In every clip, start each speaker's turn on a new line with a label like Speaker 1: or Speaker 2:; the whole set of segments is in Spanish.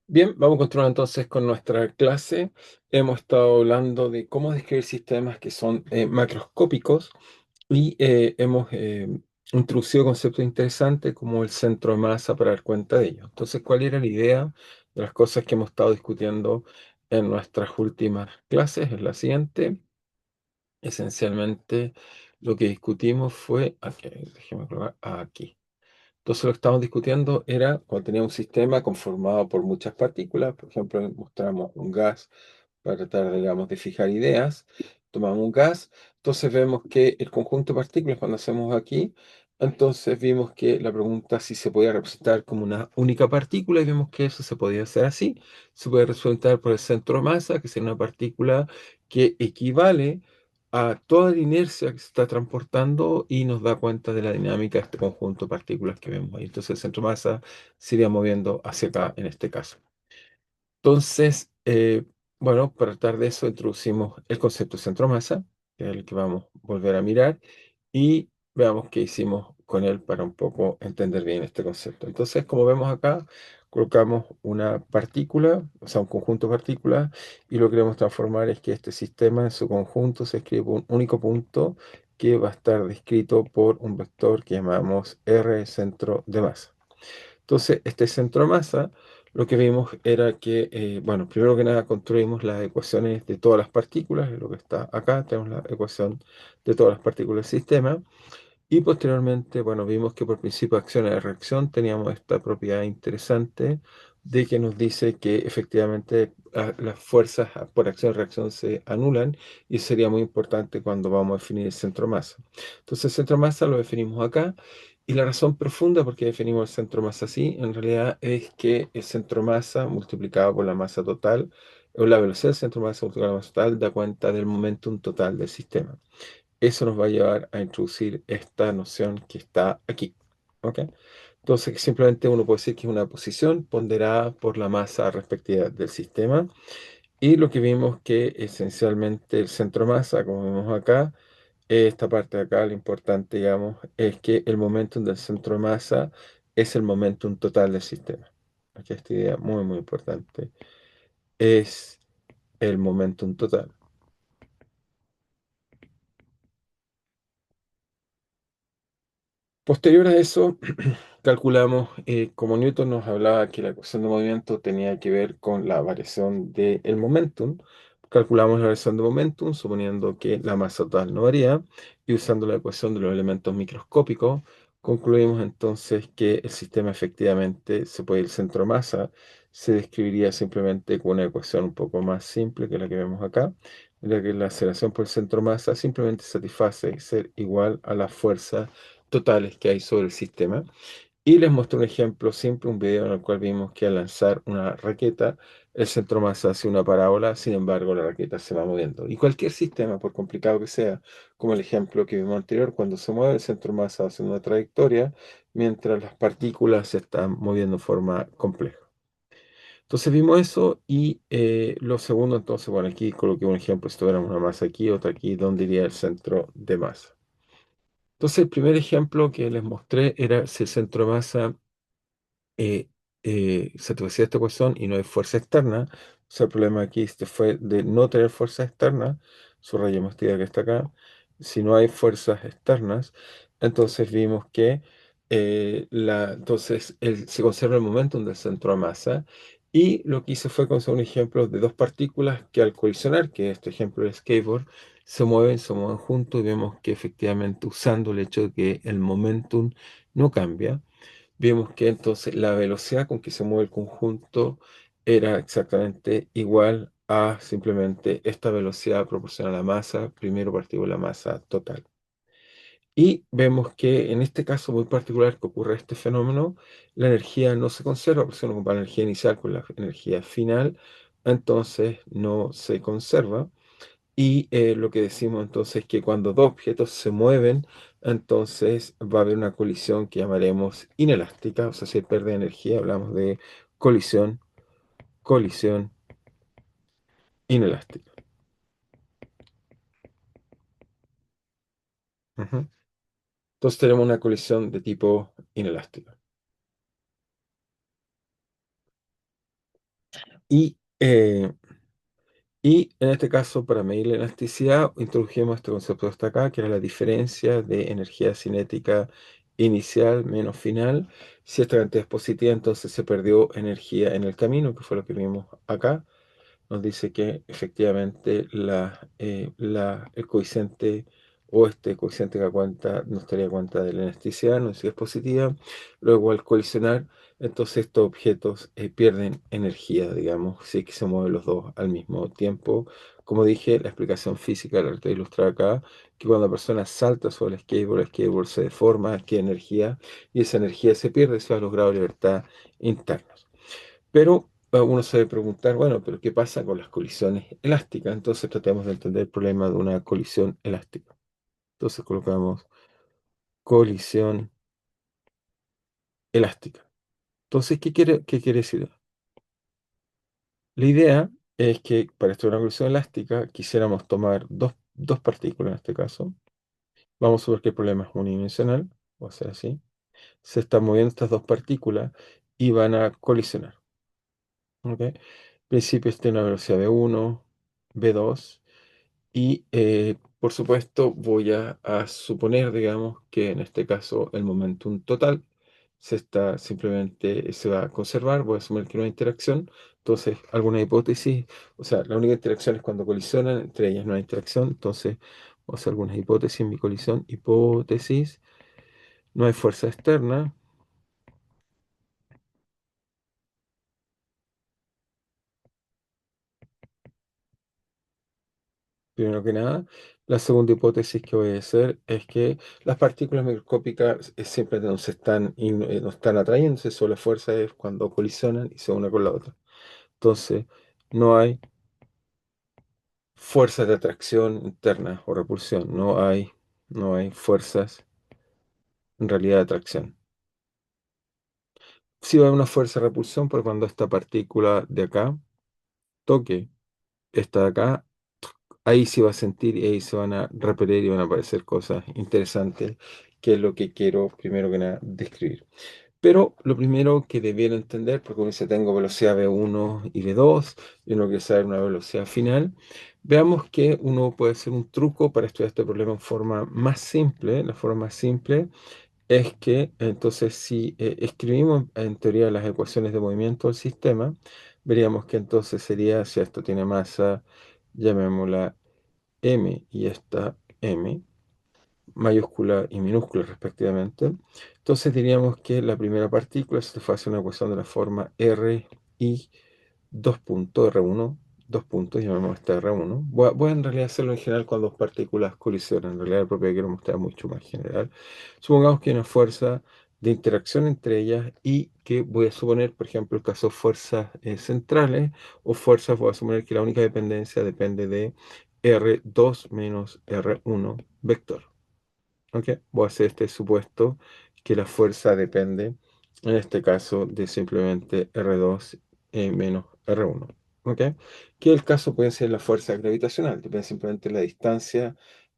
Speaker 1: Bien, vamos a continuar entonces con nuestra clase. Hemos estado hablando de cómo describir sistemas que son macroscópicos y hemos introducido conceptos interesantes como el centro de masa para dar cuenta de ello. Entonces, ¿cuál era la idea de las cosas que hemos estado discutiendo en nuestras últimas clases? Es la siguiente. Esencialmente, lo que discutimos fue, aquí, déjeme probar, aquí. Entonces lo que estábamos discutiendo era cuando tenía un sistema conformado por muchas partículas, por ejemplo, mostramos un gas para tratar, digamos, de fijar ideas, tomamos un gas, entonces vemos que el conjunto de partículas, cuando hacemos aquí, entonces vimos que la pregunta si se podía representar como una única partícula y vimos que eso se podía hacer así, se puede representar por el centro de masa, que sería una partícula que equivale a toda la inercia que se está transportando y nos da cuenta de la dinámica de este conjunto de partículas que vemos ahí. Entonces el centro de masa se iría moviendo hacia acá en este caso. Entonces, bueno, para tratar de eso introducimos el concepto de centro de masa, que es el que vamos a volver a mirar, y veamos qué hicimos con él para un poco entender bien este concepto. Entonces, como vemos acá, colocamos una partícula, o sea, un conjunto de partículas, y lo que queremos transformar es que este sistema en su conjunto se escribe por un único punto que va a estar descrito por un vector que llamamos R centro de masa. Entonces, este centro de masa, lo que vimos era que, bueno, primero que nada construimos las ecuaciones de todas las partículas, es lo que está acá, tenemos la ecuación de todas las partículas del sistema, y posteriormente, bueno, vimos que por principio de acción y de reacción teníamos esta propiedad interesante de que nos dice que efectivamente las fuerzas por acción y reacción se anulan y sería muy importante cuando vamos a definir el centro de masa. Entonces el centro de masa lo definimos acá y la razón profunda por qué definimos el centro de masa así, en realidad es que el centro de masa multiplicado por la masa total, o la velocidad del centro de masa multiplicado por la masa total, da cuenta del momentum total del sistema. Eso nos va a llevar a introducir esta noción que está aquí. ¿Ok? Entonces, simplemente uno puede decir que es una posición ponderada por la masa respectiva del sistema. Y lo que vimos que esencialmente el centro de masa, como vemos acá, esta parte de acá, lo importante, digamos, es que el momentum del centro de masa es el momentum total del sistema. Aquí esta idea muy, muy importante. Es el momentum total. Posterior a eso, calculamos, como Newton nos hablaba que la ecuación de movimiento tenía que ver con la variación del momentum, calculamos la variación de momentum suponiendo que la masa total no varía y usando la ecuación de los elementos microscópicos, concluimos entonces que el sistema efectivamente se puede ir centro de masa, se describiría simplemente con una ecuación un poco más simple que la que vemos acá, en la que la aceleración por el centro de masa simplemente satisface ser igual a la fuerza totales que hay sobre el sistema. Y les muestro un ejemplo simple, un video en el cual vimos que al lanzar una raqueta, el centro de masa hace una parábola, sin embargo la raqueta se va moviendo. Y cualquier sistema, por complicado que sea, como el ejemplo que vimos anterior, cuando se mueve el centro de masa hace una trayectoria, mientras las partículas se están moviendo de forma compleja. Entonces vimos eso y lo segundo, entonces, bueno, aquí coloqué un ejemplo, si tuviéramos una masa aquí, otra aquí, ¿dónde iría el centro de masa? Entonces, el primer ejemplo que les mostré era si el centro de masa eh, satisfacía esta ecuación y no hay fuerza externa. O sea, el problema aquí fue de no tener fuerza externa, subrayamos esta idea que está acá. Si no hay fuerzas externas, entonces vimos que entonces se conserva el momentum del centro de masa. Y lo que hice fue conseguir un ejemplo de dos partículas que al colisionar, que este ejemplo de skateboard, se mueven juntos y vemos que efectivamente usando el hecho de que el momentum no cambia, vimos que entonces la velocidad con que se mueve el conjunto era exactamente igual a simplemente esta velocidad proporcional a la masa, primero partido de la masa total. Y vemos que en este caso muy particular que ocurre este fenómeno, la energía no se conserva, porque si uno compara la energía inicial con la energía final, entonces no se conserva. Y lo que decimos entonces es que cuando dos objetos se mueven, entonces va a haber una colisión que llamaremos inelástica, o sea, si hay pérdida de energía, hablamos de colisión, colisión inelástica. Ujú. Entonces tenemos una colisión de tipo inelástico. Y, eh, y en este caso, para medir la elasticidad, introdujimos este concepto hasta acá, que era la diferencia de energía cinética inicial menos final. Si esta cantidad es positiva, entonces se perdió energía en el camino, que fue lo que vimos acá. Nos dice que efectivamente el coeficiente o este coeficiente que da cuenta nos daría cuenta de la elasticidad, no sé si es positiva. Luego al colisionar, entonces estos objetos pierden energía, digamos, si es que se mueven los dos al mismo tiempo. Como dije, la explicación física la estoy ilustrada acá, que cuando la persona salta sobre el skateboard se deforma, adquiere energía y esa energía se pierde, eso a los grados de libertad internos. Pero uno se debe preguntar, bueno, pero ¿qué pasa con las colisiones elásticas? Entonces tratemos de entender el problema de una colisión elástica. Entonces colocamos colisión elástica. Entonces, ¿qué quiere decir? La idea es que para estudiar una colisión elástica quisiéramos tomar dos partículas en este caso. Vamos a ver que el problema es unidimensional, o sea, así. Se están moviendo estas dos partículas y van a colisionar. ¿Ok? En principio tiene una velocidad v1, v2. Y por supuesto voy a suponer, digamos, que en este caso el momentum total se va a conservar, voy a asumir que no hay interacción, entonces alguna hipótesis, o sea, la única interacción es cuando colisionan, entre ellas no hay interacción, entonces vamos a hacer algunas hipótesis en mi colisión, hipótesis, no hay fuerza externa, primero que nada. La segunda hipótesis que voy a hacer es que las partículas microscópicas siempre no se están, no están atrayéndose, solo la fuerza es cuando colisionan y se una con la otra. Entonces, no hay fuerzas de atracción interna o repulsión, no hay fuerzas en realidad de atracción. Sí va a haber una fuerza de repulsión, porque cuando esta partícula de acá toque esta de acá, ahí se va a sentir y ahí se van a repetir y van a aparecer cosas interesantes, que es lo que quiero primero que nada describir. Pero lo primero que debiera entender, porque uno dice tengo velocidad V1 y V2, y uno quiere saber una velocidad final, veamos que uno puede hacer un truco para estudiar este problema en forma más simple. La forma más simple es que entonces si escribimos en teoría las ecuaciones de movimiento del sistema, veríamos que entonces sería, si esto tiene masa, llamémosla M y esta M, mayúscula y minúscula respectivamente. Entonces diríamos que la primera partícula se fue a hacer una ecuación de la forma R y dos puntos, R1, dos puntos, llamamos esta R1. Voy a en realidad hacerlo en general cuando dos partículas colisionan, en realidad la propiedad que quiero mostrar mucho más general. Supongamos que hay una fuerza de interacción entre ellas y que voy a suponer, por ejemplo, el caso de fuerzas centrales o fuerzas, voy a suponer que la única dependencia depende de R2 menos R1 vector. ¿Ok? Voy a hacer este supuesto que la fuerza depende, en este caso, de simplemente R2 menos R1. ¿Ok? Que el caso puede ser la fuerza gravitacional, depende simplemente de la distancia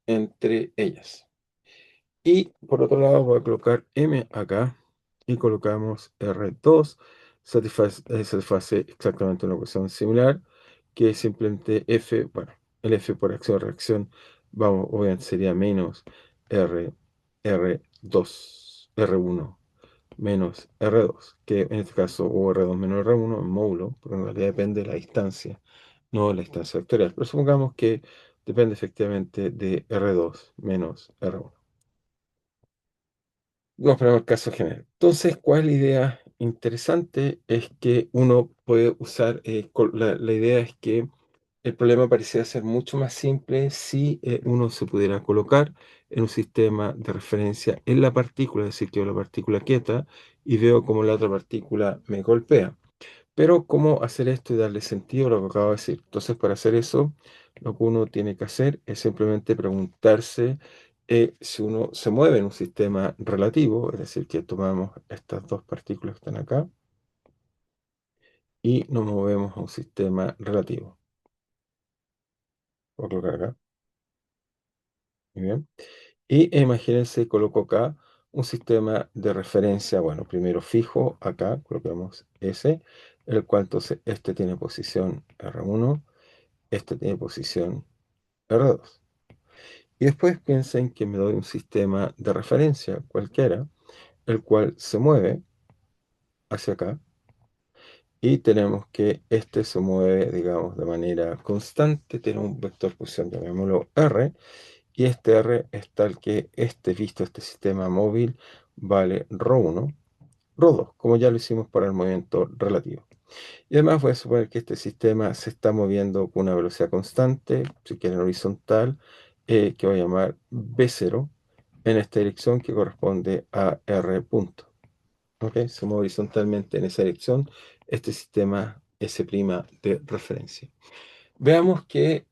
Speaker 1: entre ellas. Y por otro lado voy a colocar M acá y colocamos R2, satisface exactamente una ecuación similar, que es simplemente F, bueno, el F por acción-reacción, vamos, obviamente sería menos R, R2, R1 menos R2, que en este caso, o R2 menos R1 en módulo, porque en realidad depende de la distancia, no de la distancia vectorial. Pero supongamos que depende efectivamente de R2 menos R1. Vamos a poner el caso general. Entonces, ¿cuál es la idea interesante? Es que uno puede usar, la idea es que el problema parecía ser mucho más simple si uno se pudiera colocar en un sistema de referencia en la partícula, es decir, que veo la partícula quieta y veo cómo la otra partícula me golpea. Pero cómo hacer esto y darle sentido a lo que acabo de decir. Entonces, para hacer eso, lo que uno tiene que hacer es simplemente preguntarse si uno se mueve en un sistema relativo, es decir, que tomamos estas dos partículas que están acá y nos movemos a un sistema relativo. Voy a colocar acá. Muy bien. Y imagínense, coloco acá un sistema de referencia, bueno, primero fijo, acá colocamos S, el cual entonces este tiene posición R1, este tiene posición R2. Y después piensen que me doy un sistema de referencia cualquiera, el cual se mueve hacia acá, y tenemos que este se mueve, digamos, de manera constante, tiene un vector posición, llamémoslo R, y este R es tal que visto este sistema móvil, vale ρ1, ρ2, como ya lo hicimos para el movimiento relativo. Y además voy a suponer que este sistema se está moviendo con una velocidad constante, si quieren horizontal, que voy a llamar B0, en esta dirección que corresponde a R punto. ¿Ok? Se mueve horizontalmente en esa dirección este sistema S' de referencia. Veamos que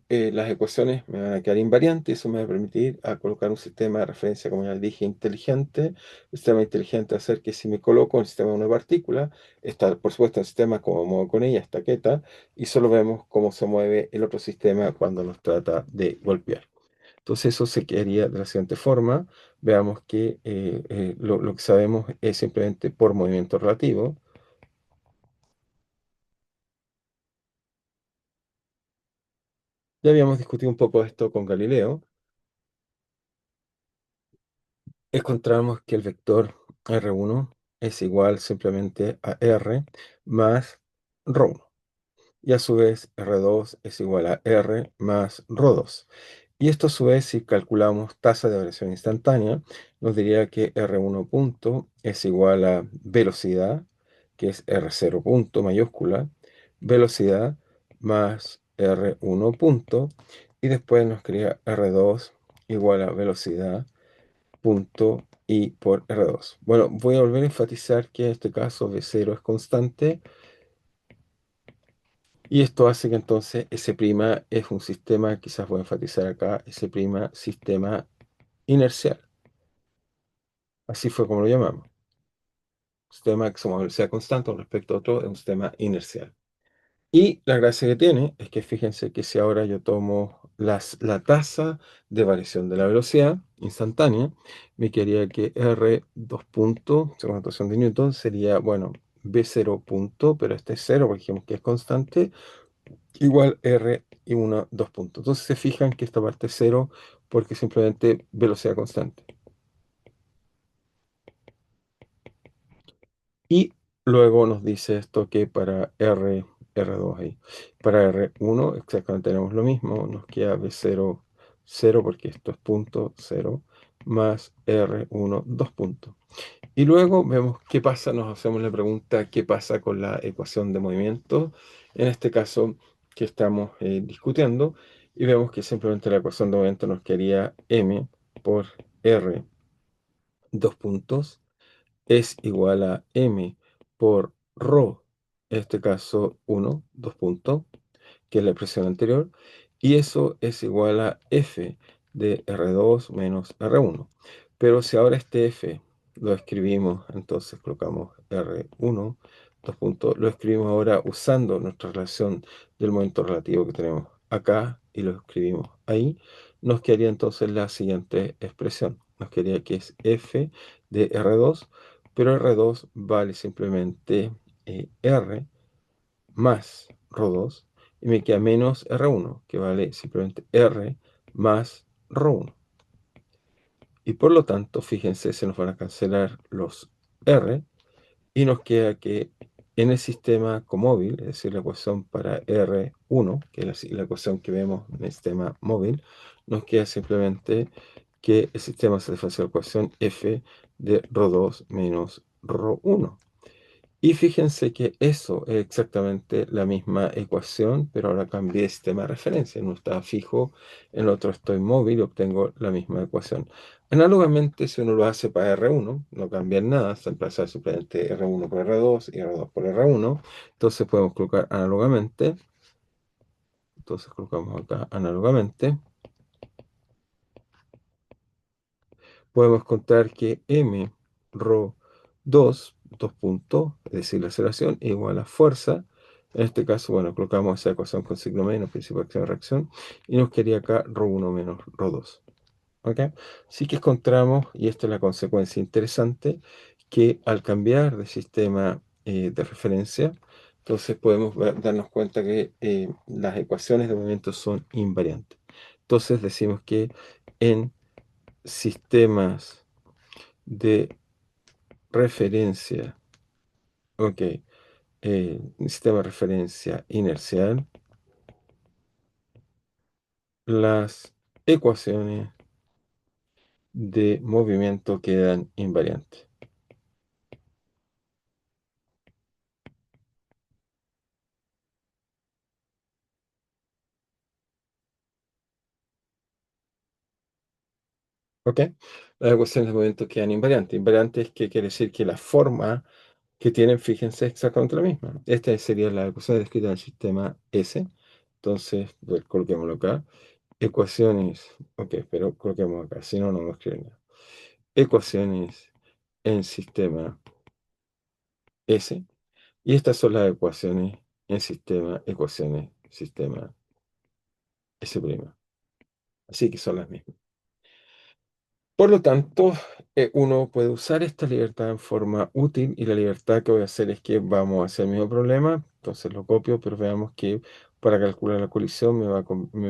Speaker 1: las ecuaciones me van a quedar invariantes, eso me va a permitir colocar un sistema de referencia, como ya les dije, inteligente. El sistema inteligente va a ser que si me coloco en el sistema de una partícula, está, por supuesto, el sistema como muevo con ella, está quieta, y solo vemos cómo se mueve el otro sistema cuando nos trata de golpear. Entonces eso se quedaría de la siguiente forma. Veamos que lo que sabemos es simplemente por movimiento relativo. Ya habíamos discutido un poco esto con Galileo. Encontramos que el vector R1 es igual simplemente a R más ρ1. Y a su vez R2 es igual a R más ρ2. Y esto a su vez, si calculamos tasa de variación instantánea, nos diría que R1 punto es igual a velocidad, que es R0 punto mayúscula, velocidad más R1 punto, y después nos crea R2 igual a velocidad punto I por R2. Bueno, voy a volver a enfatizar que en este caso V0 es constante, y esto hace que entonces S' es un sistema, quizás voy a enfatizar acá, S' sistema inercial. Así fue como lo llamamos. Sistema que su velocidad constante con respecto a otro es un sistema inercial. Y la gracia que tiene es que fíjense que si ahora yo tomo la tasa de variación de la velocidad instantánea, me quedaría que R 2 puntos, según la notación de Newton, sería, bueno, B0 punto, pero este es 0 porque dijimos que es constante, igual R y 1, 2 puntos. Entonces se fijan que esta parte es 0 porque simplemente velocidad constante. Y luego nos dice esto que para R2 ahí, para R1 exactamente tenemos lo mismo, nos queda B0, 0 porque esto es punto 0, más R1, 2 puntos. Y luego vemos qué pasa, nos hacemos la pregunta, ¿qué pasa con la ecuación de movimiento? En este caso que estamos discutiendo, y vemos que simplemente la ecuación de movimiento nos quedaría M por R, 2 puntos, es igual a M por ρ, en este caso 1, 2 puntos, que es la expresión anterior, y eso es igual a F de R2 menos R1. Pero si ahora este F lo escribimos, entonces colocamos R1, 2 puntos, lo escribimos ahora usando nuestra relación del momento relativo que tenemos acá y lo escribimos ahí, nos quedaría entonces la siguiente expresión. Nos quedaría que es F de R2, pero R2 vale simplemente R más ρ2, y me queda menos R1, que vale simplemente R más ρ1. Y por lo tanto, fíjense, se nos van a cancelar los R y nos queda que en el sistema comóvil, es decir, la ecuación para R1, que es la ecuación que vemos en el sistema móvil, nos queda simplemente que el sistema se diferencia de la ecuación F de ρ2 menos ρ1. Y fíjense que eso es exactamente la misma ecuación, pero ahora cambié de sistema de referencia. En uno está fijo, en el otro estoy móvil y obtengo la misma ecuación. Análogamente, si uno lo hace para R1, no cambia en nada, se emplaza simplemente R1 por R2 y R2 por R1. Entonces podemos colocar análogamente. Entonces colocamos acá análogamente. Podemos contar que m rho 2, 2 puntos, es decir, la aceleración, igual a fuerza. En este caso, bueno, colocamos esa ecuación con signo menos, principio de acción y reacción, y nos quedaría acá ρ1 menos ρ2. ¿Ok? Así que encontramos, y esta es la consecuencia interesante, que al cambiar de sistema de referencia, Entonces podemos darnos cuenta que las ecuaciones de movimiento son invariantes. Entonces decimos que en sistemas de referencia, ok, sistema de referencia inercial, las ecuaciones de movimiento quedan invariantes. ¿Ok? Las ecuaciones de movimiento quedan invariantes. Invariantes, ¿qué quiere decir? Que la forma que tienen, fíjense, es exactamente la misma. Esta sería la ecuación descrita en el sistema S. Entonces, coloquémoslo acá. Ecuaciones, ok, pero coloquemos acá, si no, no vamos a escribir nada. Ecuaciones en sistema S. Y estas son las ecuaciones en sistema S'. Así que son las mismas. Por lo tanto, uno puede usar esta libertad en forma útil y la libertad que voy a hacer es que vamos a hacer el mismo problema, entonces lo copio, pero veamos que para calcular la colisión me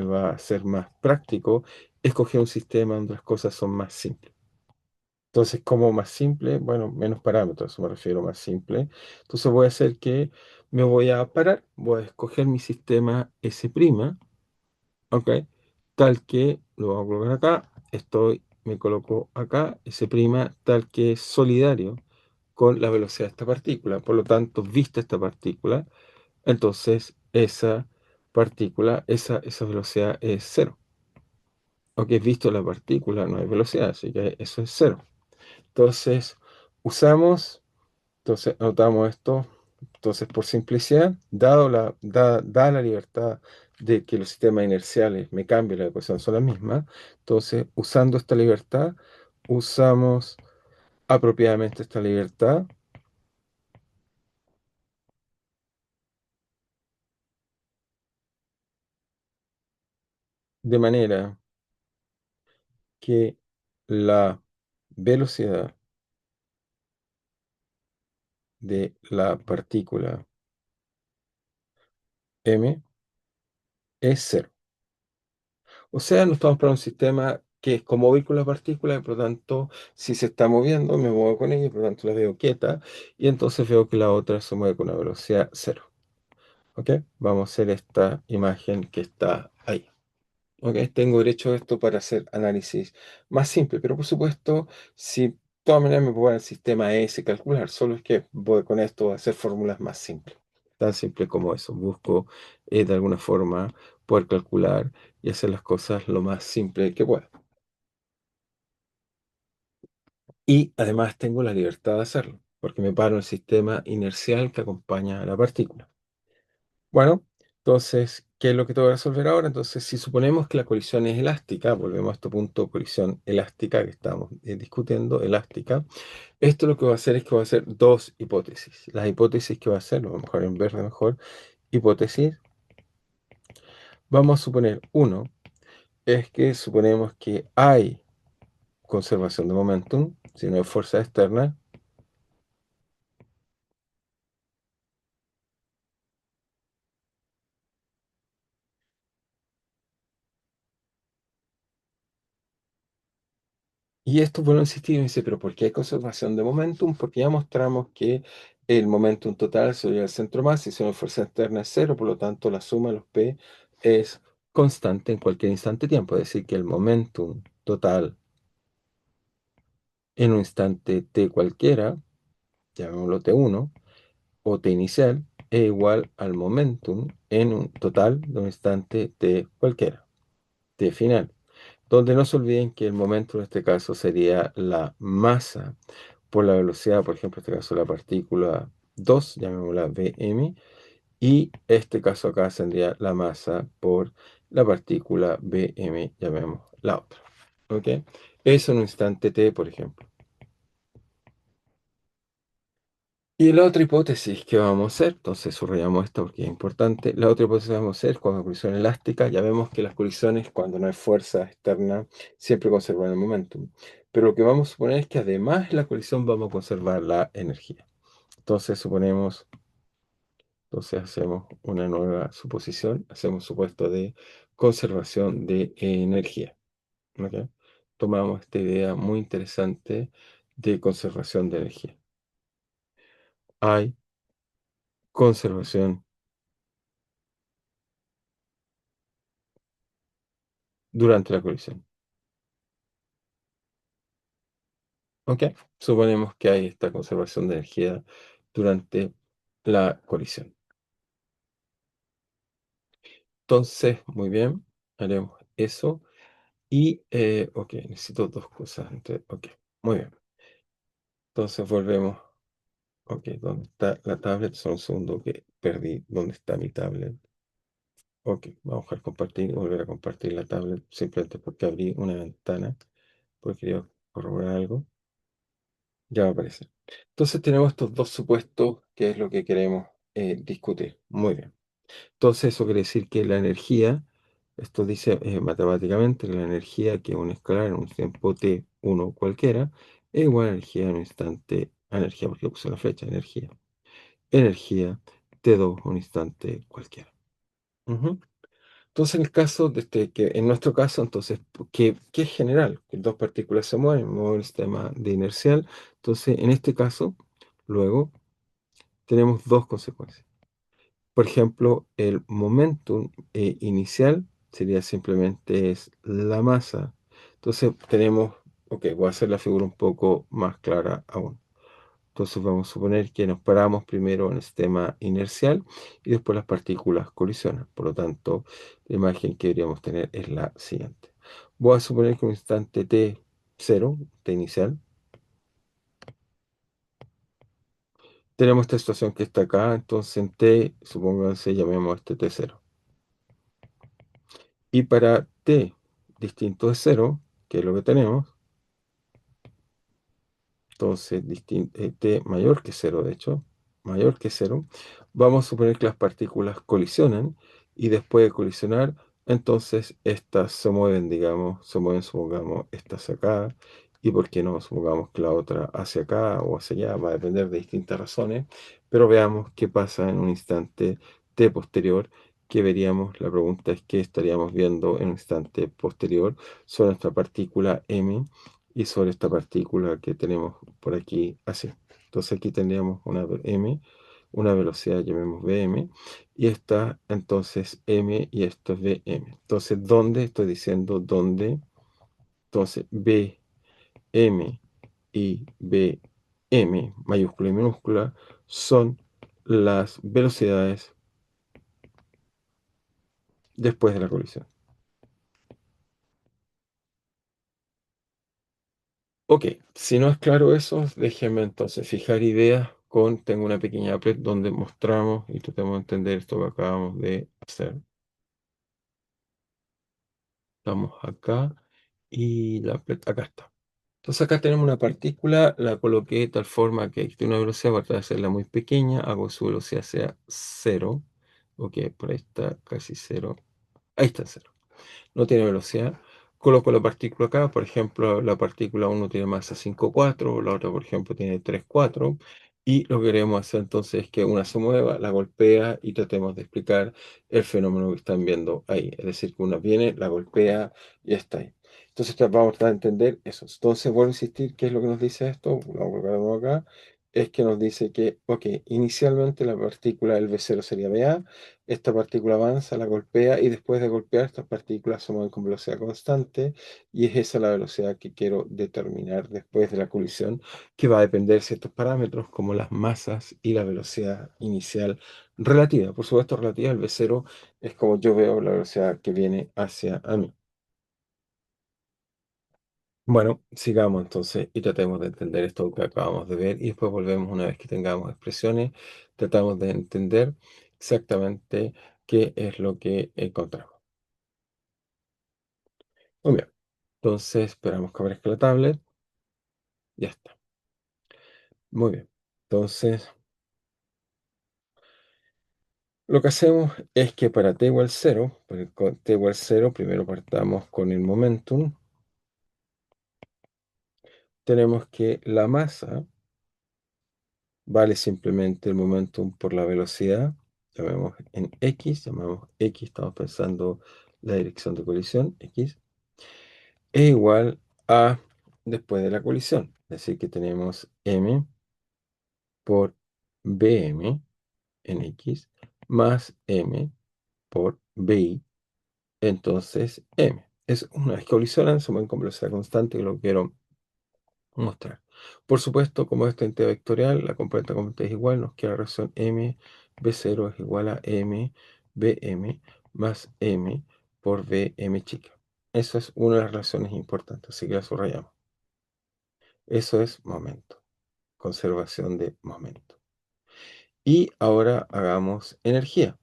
Speaker 1: va a ser más práctico escoger un sistema donde las cosas son más simples. Entonces, como más simple, bueno, menos parámetros, a eso me refiero más simple. Entonces voy a hacer que me voy a parar, voy a escoger mi sistema S'. Ok, tal que lo vamos a colocar acá, me coloco acá, S', tal que es solidario con la velocidad de esta partícula. Por lo tanto, vista esta partícula, entonces esa partícula, esa velocidad es cero. Ok, visto la partícula, no hay velocidad, así que eso es cero. Entonces, usamos, entonces anotamos esto. Entonces, por simplicidad, dada la libertad de que los sistemas inerciales me cambien la ecuación son las mismas, entonces, usando esta libertad, usamos apropiadamente esta libertad de manera que la velocidad de la partícula m es cero. O sea, no estamos para un sistema que es como móvil con la partícula, y por lo tanto, si se está moviendo, me muevo con ella, y por lo tanto la veo quieta, y entonces veo que la otra se mueve con una velocidad cero. ¿Ok? Vamos a hacer esta imagen que está ahí. ¿Ok? Tengo derecho a esto para hacer análisis más simple, pero por supuesto, si de todas maneras me puedo dar el sistema S calcular, solo es que voy con esto a hacer fórmulas más simples. Tan simple como eso. Busco de alguna forma poder calcular y hacer las cosas lo más simple que pueda. Y además tengo la libertad de hacerlo, porque me paro en el sistema inercial que acompaña a la partícula. Bueno, entonces, ¿qué es lo que tengo que resolver ahora? Entonces, si suponemos que la colisión es elástica, volvemos a este punto, colisión elástica que estamos discutiendo, elástica, esto lo que va a hacer es que va a hacer dos hipótesis. Las hipótesis que va a hacer, lo vamos a dejar en verde mejor, hipótesis, vamos a suponer, uno, es que suponemos que hay conservación de momentum, si no hay fuerza externa. Y esto vuelvo a insistir, me dice, pero ¿por qué hay conservación de momentum? Porque ya mostramos que el momentum total se lleva al centro más y si una fuerza externa es cero, por lo tanto la suma de los P es constante en cualquier instante tiempo. Es decir, que el momentum total en un instante t cualquiera, llamémoslo t1 o t inicial, es igual al momentum en un total de un instante t cualquiera, t final. Donde no se olviden que el momento en este caso sería la masa por la velocidad, por ejemplo, en este caso la partícula 2, llamémosla Vm, y este caso acá sería la masa por la partícula Bm, llamemos la otra. ¿Ok? Eso en un instante t, por ejemplo. Y la otra hipótesis que vamos a hacer, entonces subrayamos esta porque es importante, la otra hipótesis que vamos a hacer cuando colisión elástica, ya vemos que las colisiones cuando no hay fuerza externa siempre conservan el momentum. Pero lo que vamos a suponer es que además de la colisión vamos a conservar la energía. Entonces suponemos Entonces hacemos una nueva suposición, hacemos supuesto de conservación de energía. ¿Ok? Tomamos esta idea muy interesante de conservación de energía. Hay conservación durante la colisión. ¿Ok? Suponemos que hay esta conservación de energía durante la colisión. Entonces, muy bien, haremos eso. Y, ok, necesito dos cosas antes. Ok, muy bien. Entonces volvemos. Ok, ¿dónde está la tablet? Solo un segundo que perdí. ¿Dónde está mi tablet? Ok, vamos a compartir y volver a compartir la tablet simplemente porque abrí una ventana, porque quería corroborar algo. Ya va a aparecer. Entonces tenemos estos dos supuestos que es lo que queremos discutir. Muy bien. Entonces eso quiere decir que la energía, esto dice matemáticamente que la energía que un escalar en un tiempo t1 cualquiera es igual a energía en un instante, a energía porque puse la flecha, energía t2 un instante cualquiera. Ujú. Entonces, en el caso de que en nuestro caso, entonces, ¿qué es general? Que dos partículas se mueven el sistema de inercial. Entonces, en este caso, luego tenemos dos consecuencias. Por ejemplo, el momentum inicial sería simplemente es la masa. Entonces, tenemos, ok, voy a hacer la figura un poco más clara aún. Entonces vamos a suponer que nos paramos primero en el sistema inercial y después las partículas colisionan. Por lo tanto, la imagen que deberíamos tener es la siguiente. Voy a suponer que un instante t0, t inicial, tenemos esta situación que está acá, entonces en t, supónganse, llamemos este t0. Y para t distinto de 0, que es lo que tenemos, entonces t mayor que 0, de hecho, mayor que 0, vamos a suponer que las partículas colisionan y después de colisionar, entonces estas se mueven, digamos, se mueven, supongamos, estas acá, y por qué no, supongamos que la otra hacia acá o hacia allá, va a depender de distintas razones, pero veamos qué pasa en un instante t posterior, que veríamos, la pregunta es qué estaríamos viendo en un instante posterior sobre nuestra partícula m y sobre esta partícula que tenemos por aquí así. Entonces aquí tendríamos una m, una velocidad llamemos Vm, y esta entonces m y esto es Vm. Entonces, ¿dónde? Estoy diciendo dónde. Entonces, Vm y Vm, mayúscula y minúscula, son las velocidades después de la colisión. Ok, si no es claro eso, déjenme entonces fijar ideas tengo una pequeña applet donde mostramos y tratamos de entender esto que acabamos de hacer. Estamos acá y la applet acá está. Entonces acá tenemos una partícula, la coloqué de tal forma que tiene una velocidad, voy a tratar de hacerla muy pequeña, hago que su velocidad sea cero. Ok, por ahí está casi cero. Ahí está cero. No tiene velocidad. Coloco la partícula acá, por ejemplo, la partícula uno tiene masa 5,4, la otra, por ejemplo, tiene 3,4, y lo que queremos hacer entonces es que una se mueva, la golpea y tratemos de explicar el fenómeno que están viendo ahí. Es decir, que una viene, la golpea y está ahí. Entonces vamos a tratar de entender eso. Entonces vuelvo a insistir, ¿qué es lo que nos dice esto? Lo vamos a colocar de nuevo acá. Es que nos dice que, ok, inicialmente la partícula, el V0 sería VA, esta partícula avanza, la golpea y después de golpear estas partículas se mueven con velocidad constante y es esa la velocidad que quiero determinar después de la colisión, que va a depender de ciertos parámetros como las masas y la velocidad inicial relativa. Por supuesto, relativa al V0 es como yo veo la velocidad que viene hacia a mí. Bueno, sigamos entonces y tratemos de entender esto que acabamos de ver y después volvemos una vez que tengamos expresiones, tratamos de entender exactamente qué es lo que encontramos. Muy bien, entonces esperamos que aparezca la tablet, ya está. Muy bien, entonces lo que hacemos es que para t igual 0, t igual 0, primero partamos con el momentum, tenemos que la masa vale simplemente el momentum por la velocidad. llamemos en X, llamamos X, estamos pensando la dirección de colisión, X, es igual a después de la colisión. Es decir, que tenemos M por BM en X más M por BI, entonces M. Es una vez que colisionan, se mueven con velocidad constante, que lo quiero mostrar. Por supuesto, como esta entidad vectorial, la componente componente es igual, nos queda la relación M, B0 es igual a M, BM más M por BM chica. Esa es una de las relaciones importantes, así que la subrayamos. Eso es momento, conservación de momento. Y ahora hagamos energía.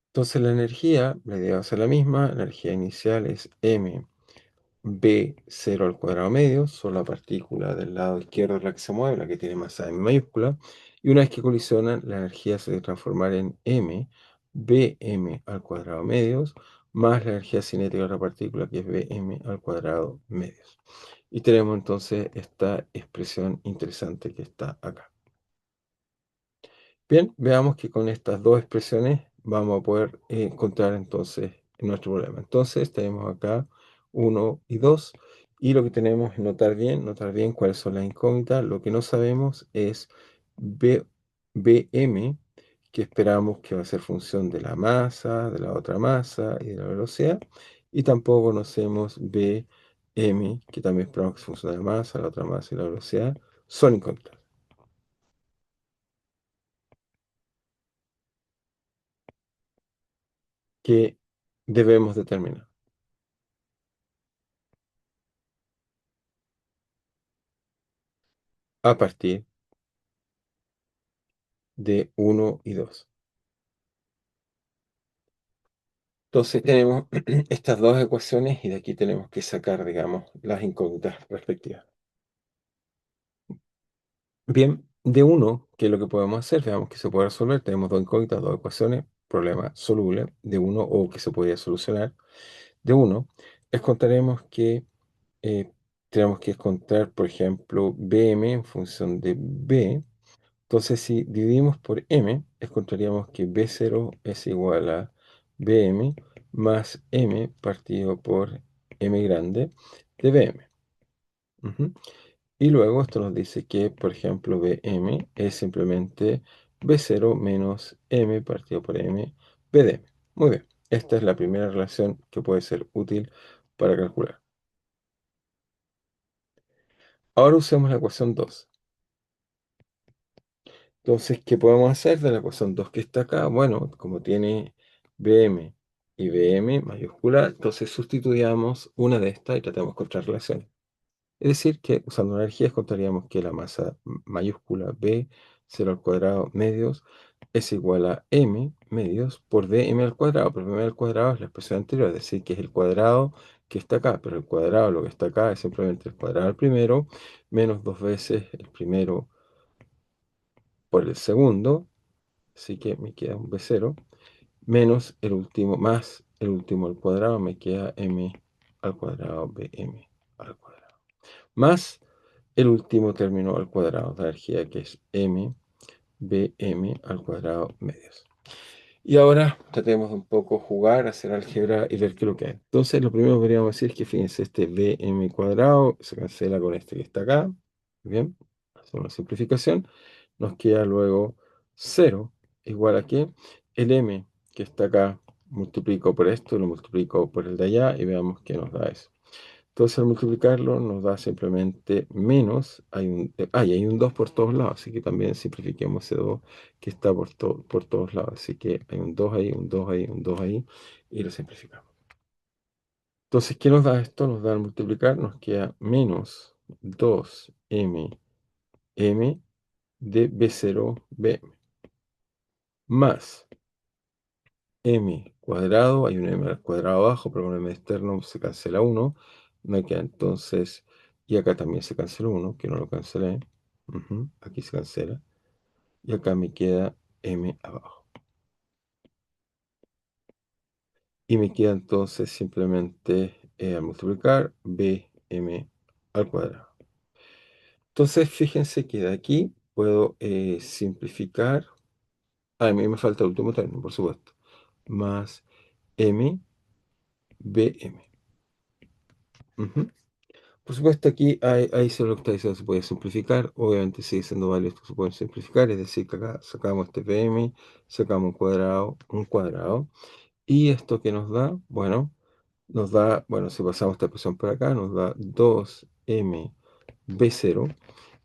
Speaker 1: Entonces la energía, la idea va a ser la misma, la energía inicial es M B0 al cuadrado medio, son la partícula del lado izquierdo la que se mueve, la que tiene masa M mayúscula, y una vez que colisionan, la energía se debe transformar en M Bm al cuadrado medios, más la energía cinética de la partícula que es Bm al cuadrado medios. Y tenemos entonces esta expresión interesante que está acá. Bien, veamos que con estas dos expresiones vamos a poder encontrar entonces nuestro problema. Entonces tenemos acá 1 y 2 y lo que tenemos es notar bien cuáles son las incógnitas. Lo que no sabemos es Bm, que esperamos que va a ser función de la masa, de la otra masa y de la velocidad. Y tampoco conocemos Bm, que también esperamos que es función de la masa, la otra masa y la velocidad. Son incógnitas que debemos determinar. A partir de 1 y 2. Entonces tenemos estas dos ecuaciones y de aquí tenemos que sacar, digamos, las incógnitas respectivas. Bien, de 1, ¿qué es lo que podemos hacer? Veamos que se puede resolver. Tenemos dos incógnitas, dos ecuaciones, problema soluble de 1 o que se podría solucionar. De 1, encontraremos que tenemos que encontrar, por ejemplo, BM en función de B. Entonces, si dividimos por m, encontraríamos que B0 es igual a Bm más m partido por m grande de Bm. Ujú. Y luego esto nos dice que, por ejemplo, Bm es simplemente B0 menos m partido por m Bdm. Muy bien, esta es la primera relación que puede ser útil para calcular. Ahora usemos la ecuación 2. Entonces, ¿qué podemos hacer de la ecuación 2 que está acá? Bueno, como tiene Bm y Bm mayúscula, entonces sustituyamos una de estas y tratamos con otras relaciones. Es decir, que usando energía encontraríamos que la masa mayúscula B, 0 al cuadrado medios, es igual a m medios por Bm al cuadrado. Pero Bm al cuadrado es la expresión anterior, es decir, que es el cuadrado que está acá. Pero el cuadrado, lo que está acá, es simplemente el cuadrado del primero, menos dos veces el primero por el segundo. Así que me queda un B0 menos el último, más el último al cuadrado, me queda m al cuadrado Bm al cuadrado. Más el último término al cuadrado de energía, que es m Bm al cuadrado medios. Y ahora tratemos de un poco jugar, hacer álgebra y ver qué es lo que hay. Entonces, lo primero que podríamos decir es que, fíjense, este Bm cuadrado se cancela con este que está acá. Bien, hacemos una simplificación. Nos queda luego 0 igual a que el m que está acá multiplico por esto, lo multiplico por el de allá y veamos qué nos da eso. Entonces al multiplicarlo nos da simplemente menos, y hay un 2 por todos lados, así que también simplifiquemos ese 2 que está por todos lados. Así que hay un 2 ahí, un 2 ahí, un 2 ahí, y lo simplificamos. Entonces, ¿qué nos da esto? Nos da al multiplicar, nos queda menos 2m m de B0 B más m cuadrado, hay un m al cuadrado abajo, pero con m externo se cancela 1, me queda entonces, y acá también se cancela 1, que no lo cancelé, aquí se cancela, y acá me queda m abajo. Y me queda entonces simplemente al multiplicar bm al cuadrado. Entonces, fíjense que de aquí puedo simplificar. A mí me falta el último término, por supuesto. Más M, BM. Ujú. Por supuesto, aquí hay solo lo que está diciendo, se puede simplificar. Obviamente sigue siendo válido esto, se puede simplificar. Es decir, que acá sacamos este BM, sacamos un cuadrado. Y esto que nos da, bueno, si pasamos esta expresión por acá, nos da 2M B0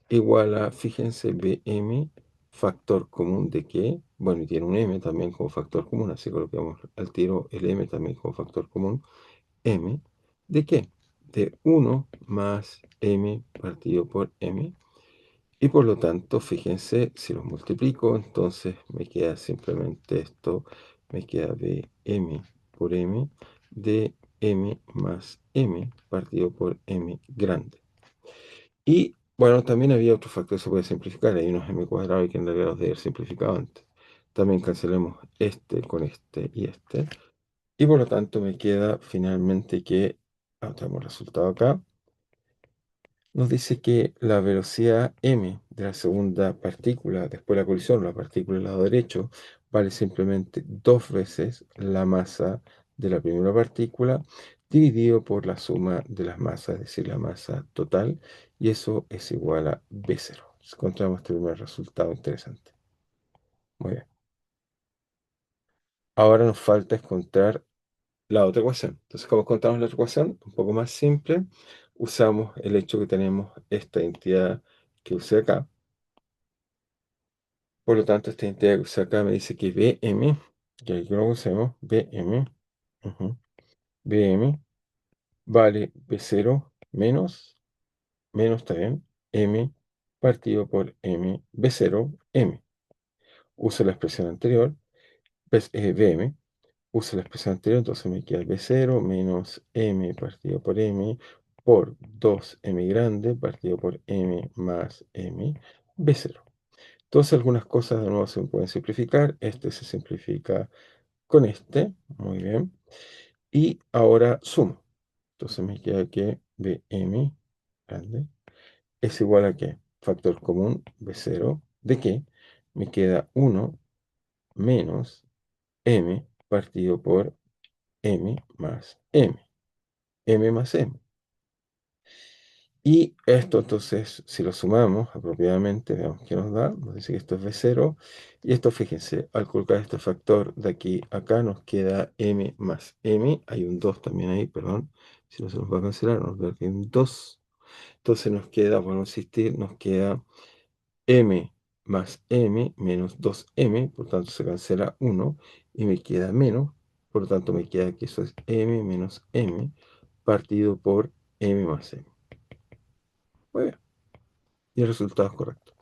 Speaker 1: igual a, fíjense, BM, factor común de qué. Bueno, y tiene un M también como factor común, así que colocamos al tiro el M también como factor común. M, ¿de qué? De 1 más M partido por M. Y por lo tanto, fíjense, si los multiplico, entonces me queda simplemente esto, me queda de M por M, de M más M partido por M grande. Y bueno, también había otro factor que se puede simplificar, hay unos M cuadrados y que en realidad los de haber simplificado antes. También cancelemos este con este y este. Y por lo tanto me queda finalmente que, tenemos el resultado acá, nos dice que la velocidad m de la segunda partícula después de la colisión, la partícula del lado derecho, vale simplemente dos veces la masa de la primera partícula dividido por la suma de las masas, es decir, la masa total, y eso es igual a B0. Encontramos este primer resultado interesante. Muy bien. Ahora nos falta encontrar la otra ecuación. Entonces, como encontramos la otra ecuación, un poco más simple, usamos el hecho que tenemos esta entidad que usé acá. Por lo tanto, esta entidad que usé acá me dice que Bm, que aquí lo usemos, Bm, ujú, Bm vale B0 menos también, M partido por M, B0, M. Uso la expresión anterior, Bm, uso la expresión anterior, entonces me queda B0 menos M partido por M por 2M grande partido por M más M, B0. Entonces algunas cosas de nuevo se pueden simplificar. Este se simplifica con este. Muy bien. Y ahora sumo. Entonces me queda que Bm grande es igual a qué? Factor común B0. ¿De qué? Me queda 1 menos M partido por M más M. M más M. Y esto entonces, si lo sumamos apropiadamente, veamos qué nos da. Nos dice que esto es B0. Y esto, fíjense, al colocar este factor de aquí a acá, nos queda M más M. Hay un 2 también ahí, perdón. Si no se nos va a cancelar, nos va a quedar un 2. Entonces nos queda, bueno, insistir, nos queda M más M menos 2M. Por tanto, se cancela 1 y me queda menos. Por lo tanto, me queda que eso es M menos M partido por M más M. Muy bien. Y el resultado es correcto.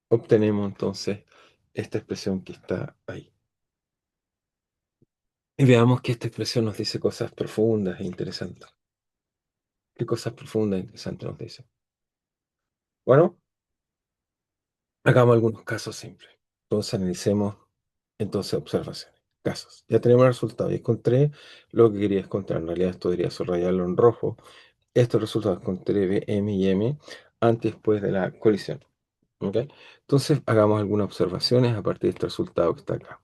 Speaker 1: Obtenemos entonces esta expresión que está ahí. Y veamos que esta expresión nos dice cosas profundas e interesantes. ¿Qué cosas profundas e interesantes nos dice? Bueno, hagamos algunos casos simples. Entonces analicemos entonces observaciones. Casos. Ya tenemos el resultado. Y encontré lo que quería encontrar. En realidad esto debería subrayarlo en rojo. Estos resultados encontré de M y M antes y después de la colisión. ¿Ok? Entonces hagamos algunas observaciones a partir de este resultado que está acá.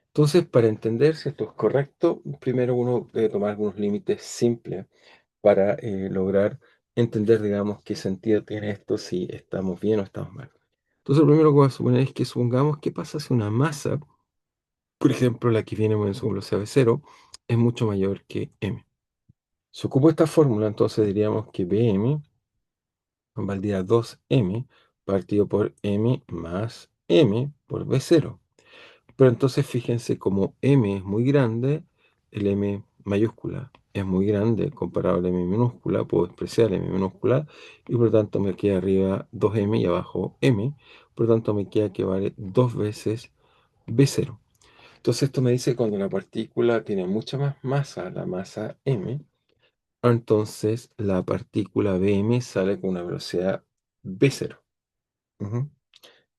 Speaker 1: Entonces, para entender si esto es correcto, primero uno debe tomar algunos límites simples para lograr entender, digamos, qué sentido tiene esto, si estamos bien o estamos mal. Entonces, lo primero que voy a suponer es que supongamos qué pasa si una masa, por ejemplo, la que viene en su velocidad de cero, es mucho mayor que m. Si ocupo esta fórmula, entonces diríamos que Bm valdría 2m partido por m más m por B0. Pero entonces fíjense, como M es muy grande, el M mayúscula es muy grande comparado al M minúscula, puedo expresar M minúscula, y por lo tanto me queda arriba 2M y abajo M, por lo tanto me queda que vale dos veces B0. Entonces esto me dice que cuando la partícula tiene mucha más masa, la masa M, entonces la partícula BM sale con una velocidad B0. Ujú.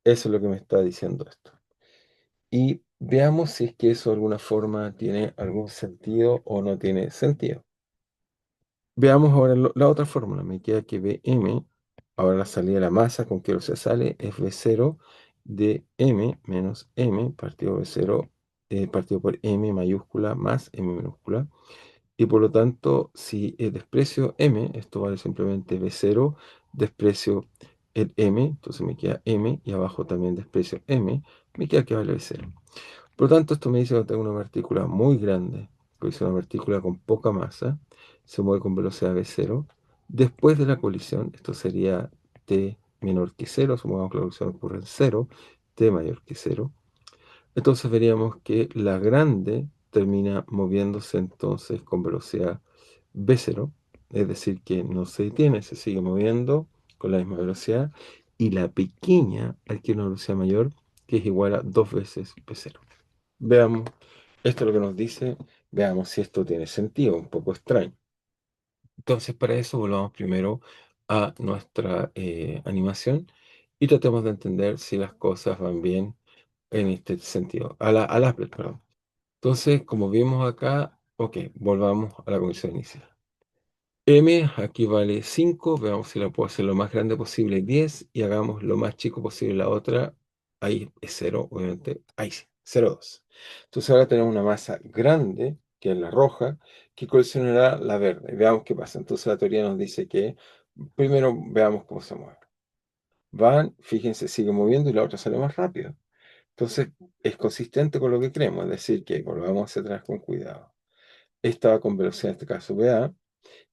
Speaker 1: Eso es lo que me está diciendo esto. Y veamos si es que eso de alguna forma tiene algún sentido o no tiene sentido. Veamos ahora la otra fórmula. Me queda que Bm ahora la salida de la masa con que se sale es V0 de M menos M partido V0 partido por M mayúscula más M minúscula. Y por lo tanto, si desprecio M, esto vale simplemente V0, desprecio el M, entonces me queda M, y abajo también desprecio M, me queda que vale V0. Por lo tanto, esto me dice que tengo una partícula muy grande, que es una partícula con poca masa, se mueve con velocidad V0. Después de la colisión, esto sería T menor que 0, supongamos que la colisión ocurre en 0, T mayor que 0. Entonces veríamos que la grande termina moviéndose entonces con velocidad V0, es decir, que no se detiene, se sigue moviendo con la misma velocidad, y la pequeña adquiere una velocidad mayor que es igual a 2 veces V0. Veamos, esto es lo que nos dice, veamos si esto tiene sentido, un poco extraño. Entonces, para eso volvamos primero a nuestra animación y tratemos de entender si las cosas van bien en este sentido, a la perdón. Entonces, como vimos acá, ok, volvamos a la condición inicial. M aquí vale 5, veamos si la puedo hacer lo más grande posible, 10, y hagamos lo más chico posible la otra, ahí es 0, obviamente, ahí sí, 0,2. Entonces ahora tenemos una masa grande, que es la roja, que colisionará la verde. Veamos qué pasa. Entonces la teoría nos dice que, primero veamos cómo se mueve. Van, fíjense, sigue moviendo y la otra sale más rápido. Entonces es consistente con lo que creemos, es decir, que volvamos hacia atrás con cuidado. Esta va con velocidad, en este caso, VA,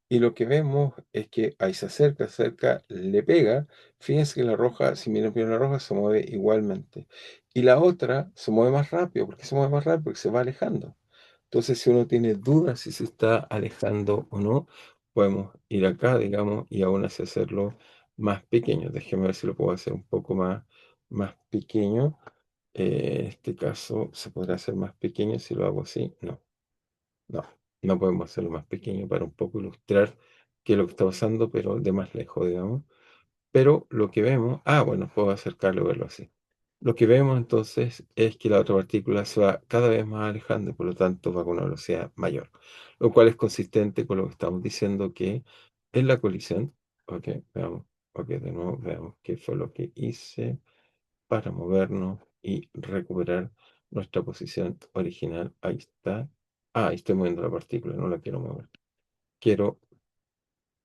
Speaker 1: y lo que vemos es que ahí se acerca, le pega. Fíjense que la roja, si miran bien la roja, se mueve igualmente. Y la otra se mueve más rápido. ¿Por qué se mueve más rápido? Porque se va alejando. Entonces, si uno tiene dudas si se está alejando o no, podemos ir acá, digamos, y aún así hacerlo más pequeño. Déjenme ver si lo puedo hacer un poco más pequeño. En este caso, ¿se podrá hacer más pequeño si lo hago así? No. No, no podemos hacerlo más pequeño para un poco ilustrar qué es lo que está pasando, pero de más lejos, digamos. Pero lo que vemos, bueno, puedo acercarlo y verlo así. Lo que vemos entonces es que la otra partícula se va cada vez más alejando y por lo tanto va con una velocidad mayor, lo cual es consistente con lo que estamos diciendo que en la colisión, ok, veamos, ok, de nuevo veamos qué fue lo que hice para movernos y recuperar nuestra posición original. Ahí está. Ahí estoy moviendo la partícula, no la quiero mover. Quiero,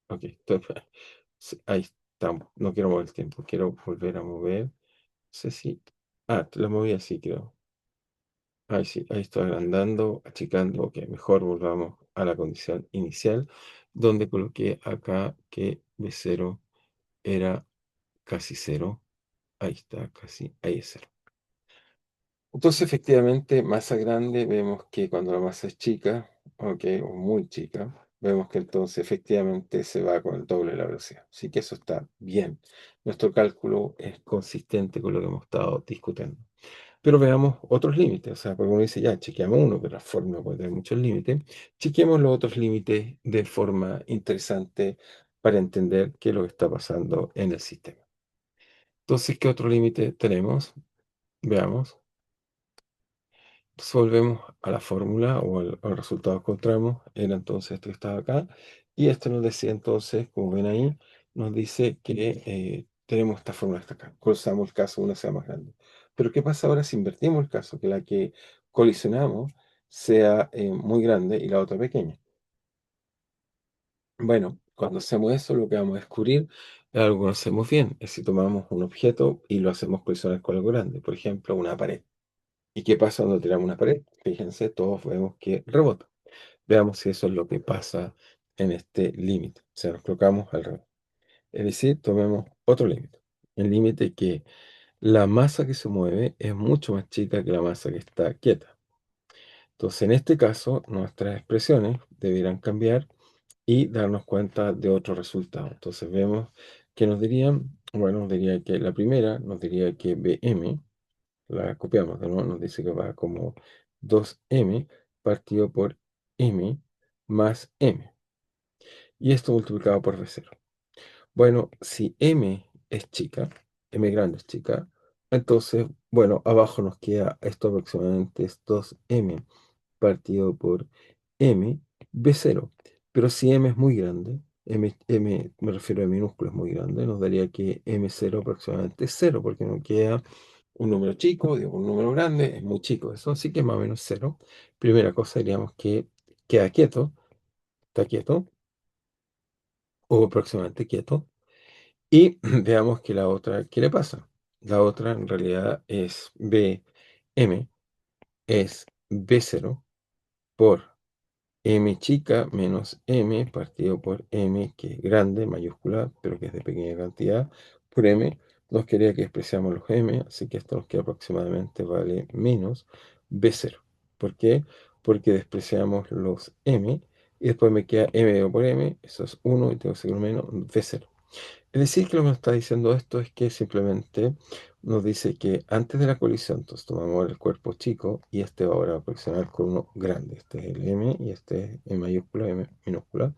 Speaker 1: ok, sí, ahí estamos. No quiero mover el tiempo, quiero volver a mover. No sé si, la moví así, creo. Ahí sí, ahí estoy agrandando, achicando. Ok, mejor volvamos a la condición inicial, donde coloqué acá que B0 era casi cero. Ahí está, casi, ahí es cero. Entonces, efectivamente, masa grande, vemos que cuando la masa es chica, ok, o muy chica, vemos que entonces efectivamente se va con el doble de la velocidad. Así que eso está bien. Nuestro cálculo es consistente con lo que hemos estado discutiendo. Pero veamos otros límites. O sea, porque uno dice, ya, chequeamos uno, pero la forma puede tener muchos límites. Chequeemos los otros límites de forma interesante para entender qué es lo que está pasando en el sistema. Entonces, ¿qué otro límite tenemos? Veamos. Entonces volvemos a la fórmula o al resultado que encontramos, era entonces esto que estaba acá, y esto nos decía entonces, como ven ahí, nos dice que tenemos esta fórmula hasta acá, cruzamos el caso, una sea más grande. Pero ¿qué pasa ahora si invertimos el caso, que la que colisionamos sea muy grande y la otra pequeña? Bueno, cuando hacemos eso, lo que vamos a descubrir es algo que no hacemos bien, es si tomamos un objeto y lo hacemos colisionar con algo grande, por ejemplo, una pared. ¿Y qué pasa cuando tiramos una pared? Fíjense, todos vemos que rebota. Veamos si eso es lo que pasa en este límite. O sea, nos colocamos al revés. Es decir, tomemos otro límite. El límite que la masa que se mueve es mucho más chica que la masa que está quieta. Entonces, en este caso, nuestras expresiones deberán cambiar y darnos cuenta de otro resultado. Entonces, vemos que nos dirían, bueno, nos diría que la primera nos diría que BM, la copiamos, ¿no? Nos dice que va como 2m partido por m más m. Y esto multiplicado por V0. Bueno, si m es chica, m grande es chica, entonces, bueno, abajo nos queda esto aproximadamente es 2m partido por m V0. Pero si m es muy grande, me refiero a minúsculo, es muy grande, nos daría que M0 aproximadamente es cero, porque no queda un número chico, digo, un número grande, es muy chico, eso sí que es más o menos cero. Primera cosa, diríamos que queda quieto, está quieto, o aproximadamente quieto. Y veamos que la otra, ¿qué le pasa? La otra en realidad es BM, es B0 por M chica menos M partido por M, que es grande, mayúscula, pero que es de pequeña cantidad, por M. Nos quería que expresamos los M, así que esto nos queda aproximadamente vale menos B0. ¿Por qué? Porque despreciamos los M y después me queda M por M, eso es 1 y tengo que seguir menos B0. Es decir, que lo que nos está diciendo esto es que simplemente nos dice que antes de la colisión, entonces tomamos el cuerpo chico y este va ahora a colisionar con uno grande. Este es el M y este es en mayúscula, M minúscula.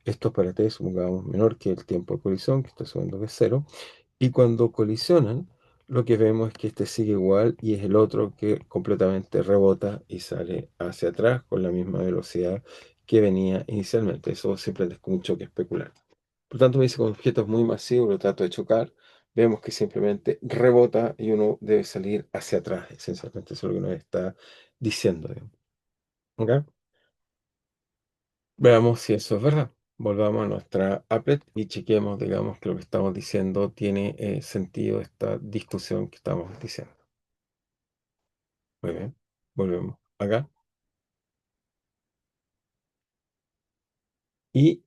Speaker 1: Esto para t, supongamos, menor que el tiempo de colisión, que está asumiendo que es cero. Y cuando colisionan, lo que vemos es que este sigue igual y es el otro que completamente rebota y sale hacia atrás con la misma velocidad que venía inicialmente. Eso siempre es como un choque especular. Por tanto, me dice con objetos muy masivos, lo trato de chocar, vemos que simplemente rebota y uno debe salir hacia atrás. Esencialmente eso es lo que nos está diciendo, digamos. ¿Ok? Veamos si eso es verdad. Volvamos a nuestra applet y chequemos, digamos, que lo que estamos diciendo tiene sentido, esta discusión que estamos diciendo. Muy bien. Volvemos acá. Y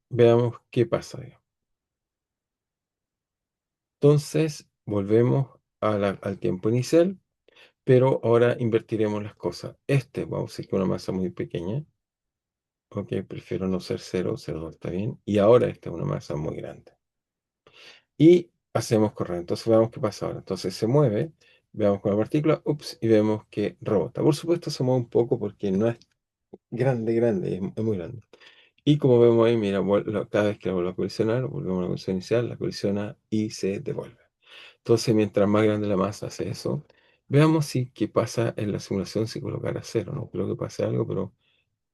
Speaker 1: veamos qué pasa, digamos. Entonces, volvemos al tiempo inicial. Pero ahora invertiremos las cosas. Vamos a decir que una masa muy pequeña. Ok, prefiero no ser cero, cero está bien. Y ahora esta es una masa muy grande. Y hacemos correr. Entonces veamos qué pasa ahora. Entonces se mueve, veamos con la partícula, ups, y vemos que rebota. Por supuesto se mueve un poco porque no es grande, grande, es muy grande. Y como vemos ahí, mira, cada vez que la vuelvo a colisionar, volvemos a la colisión inicial, la colisiona y se devuelve. Entonces, mientras más grande la masa hace eso, veamos si qué pasa en la simulación si colocara cero. No creo que pase algo, pero